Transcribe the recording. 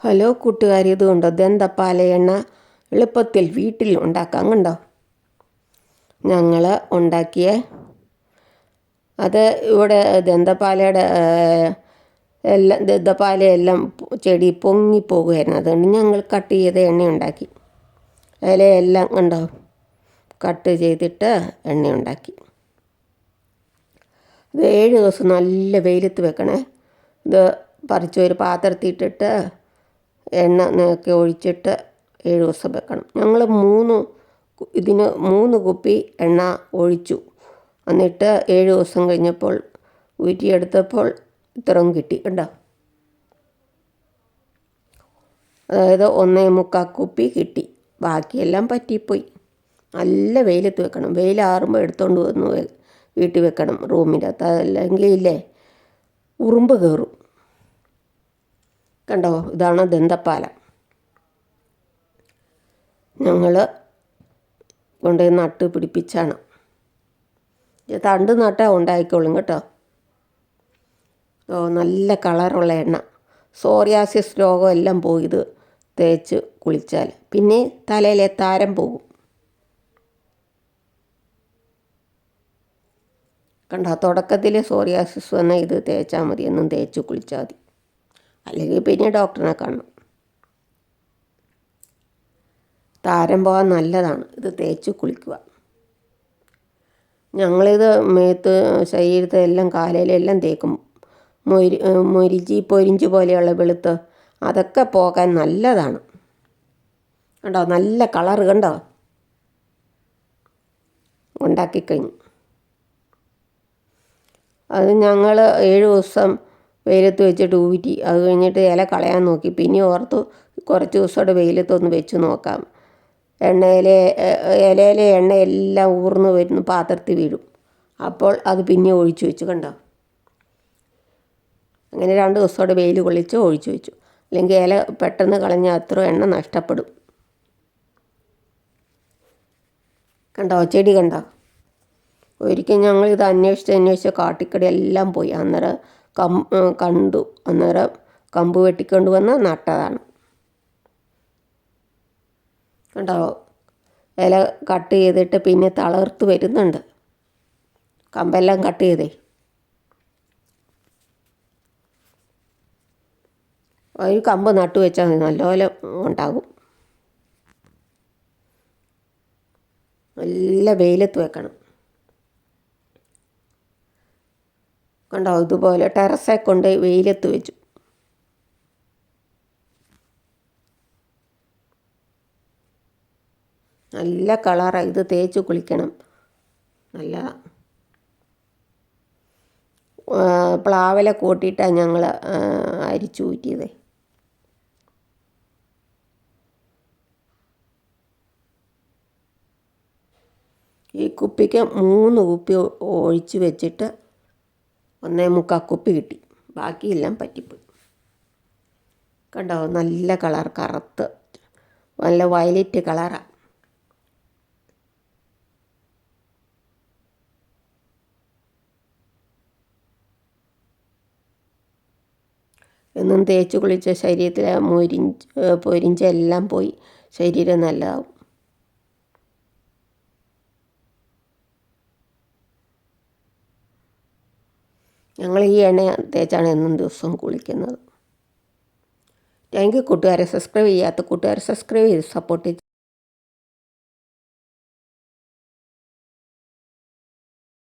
Hello കൂട്ടുകാരി, ഇതുകൊണ്ടോ ദന്തപ്പാല എണ്ണ എളുപ്പത്തിൽ വീട്ടിൽ ഉണ്ടാക്കാം കണ്ടോ. ഞങ്ങൾ ഉണ്ടാക്കിയ അത് ഇവിടെ ദന്തപ്പാലയുടെ ദന്തപ്പാലയെല്ലാം ചെടി പൊങ്ങിപ്പോകുമായിരുന്നു. അതുകൊണ്ട് ഞങ്ങൾ കട്ട് ചെയ്ത എണ്ണ ഉണ്ടാക്കി. ഇലയെല്ലാം കണ്ടോ കട്ട് ചെയ്തിട്ട് എണ്ണ ഉണ്ടാക്കി. ഇത് 7 ദിവസം നല്ല വെയിലത്ത് വെക്കണേ. ഇത് പറിച്ച് ഒരു പാത്രത്തിട്ടിട്ട് എണ്ണ ഒക്കെ ഒഴിച്ചിട്ട് 7 ദിവസം വെക്കണം. ഞങ്ങൾ 3 കുപ്പി എണ്ണ ഒഴിച്ചു. എന്നിട്ട് 7 ദിവസം കഴിഞ്ഞപ്പോൾ ഊറ്റിയെടുത്തപ്പോൾ ഇത്രയും കിട്ടി കണ്ടോ. അതായത് 1.25 കുപ്പി കിട്ടി. ബാക്കിയെല്ലാം പറ്റിപ്പോയി. നല്ല വെയിലത്ത് വെക്കണം. വെയിലാറുമ്പോൾ എടുത്തുകൊണ്ട് വന്ന് വീട്ടിൽ വെക്കണം റൂമിനകത്ത്. അതല്ലെങ്കിൽ ഇല്ലേ ഉറുമ്പ് കയറും കണ്ടോ. ഇതാണ് ദന്തപ്പാല. ഞങ്ങൾ കൊണ്ടുപോയി നട്ട് പിടിപ്പിച്ചാണ്. തണ്ട് നട്ടാൽ ഉണ്ടായിക്കോളും കേട്ടോ. നല്ല കളറുള്ള എണ്ണ. സോറിയാസിസ് രോഗം എല്ലാം പോയി ഇത് തേച്ച് കുളിച്ചാൽ. പിന്നെ തലയിലെ താരം പോകും കണ്ടോ. തുടക്കത്തിൽ സോറിയാസിസ് വന്നാൽ ഇത് തേച്ചാൽ മതി. എന്നും തേച്ച് കുളിച്ചാൽ മതി. അല്ലെങ്കിൽ പിന്നെ ഡോക്ടറിനെ കാണണം. താരം പോകാൻ നല്ലതാണ് ഇത് തേച്ച് കുളിക്കുക. ഞങ്ങളിത് മേത്ത് ശരീരത്തെ എല്ലാം കാലയിലെല്ലാം തേക്കും. പൊരിഞ്ച് പോലെയുള്ള വെളുത്ത് അതൊക്കെ പോകാൻ നല്ലതാണ് കണ്ടോ. നല്ല കളറ് കണ്ടോ ഉണ്ടാക്കിക്കഴിഞ്ഞു. അത് ഞങ്ങൾ 7 ദിവസം വെയിലത്ത് വെച്ചിട്ട് ഊറ്റി. അത് കഴിഞ്ഞിട്ട് ഇല കളയാൻ നോക്കി. പിന്നെ ഓർത്തു കുറച്ച് ദിവസമോടെ വെയിലത്തൊന്ന് വെച്ച് നോക്കാം. ഇലയിലെ എണ്ണയെല്ലാം ഊർന്ന് വരുന്ന പാത്രത്തിൽ വീഴും. അപ്പോൾ അത് പിന്നെ ഒഴിച്ചു വെച്ചു കണ്ടോ. അങ്ങനെ 2 ദിവസമോടെ വെയിൽ കൊള്ളിച്ച് ഒഴിച്ചു വെച്ചു. അല്ലെങ്കിൽ ഇല പെട്ടെന്ന് കളഞ്ഞാൽ അത്ര എണ്ണ നഷ്ടപ്പെടും കണ്ടോ. ചെടി കണ്ടോ. ഒരിക്കൽ ഞങ്ങളിത് അന്വേഷിച്ച് കാട്ടിക്കടി എല്ലാം പോയി. അന്നേരം കണ്ടു. അന്നേരം കമ്പ് വെട്ടിക്കൊണ്ട് വന്ന് നട്ടതാണ് കണ്ടോ. ഇല കട്ട് ചെയ്തിട്ട് പിന്നെ തളർത്ത് വരുന്നുണ്ട്. കമ്പെല്ലാം കട്ട് ചെയ്തേ. ഒരു കമ്പ് നട്ടു വെച്ചാൽ മതി, നല്ലപോലെ ഉണ്ടാകും. നല്ല വെയിലത്ത് വെക്കണം കണ്ടോ. ഇതുപോലെ ടെറസെ കൊണ്ട് വെയിലത്ത് വെച്ചു. നല്ല കളറാണ്. ഇത് തേച്ച് കുളിക്കണം. നല്ല പ്ലാവില കൂട്ടിയിട്ടാണ് ഞങ്ങൾ അരിച്ചു ഊറ്റിയത്. ഈ കുപ്പിക്ക് 3 കുപ്പി ഒഴിച്ച് വെച്ചിട്ട് 1.25 കുപ്പി കിട്ടി. ബാക്കിയെല്ലാം പറ്റിപ്പോയി കണ്ടോ. നല്ല കളർ, കറുത്ത് നല്ല വയലറ്റ് കളറാണ്. എന്നും തേച്ച് കുളിച്ച ശരീരത്തിലെ പൊരിഞ്ചെല്ലാം പോയി ശരീരം നല്ലതാവും. ഞങ്ങൾ ഈ എണ്ണ തേച്ചാണ് എന്നും ദിവസവും കുളിക്കുന്നത്. താങ്ക് യു കൂട്ടുകാരെ. സബ്സ്ക്രൈബ് ചെയ്യാത്ത കൂട്ടുകാരെ സബ്സ്ക്രൈബ് ചെയ്ത് സപ്പോർട്ട്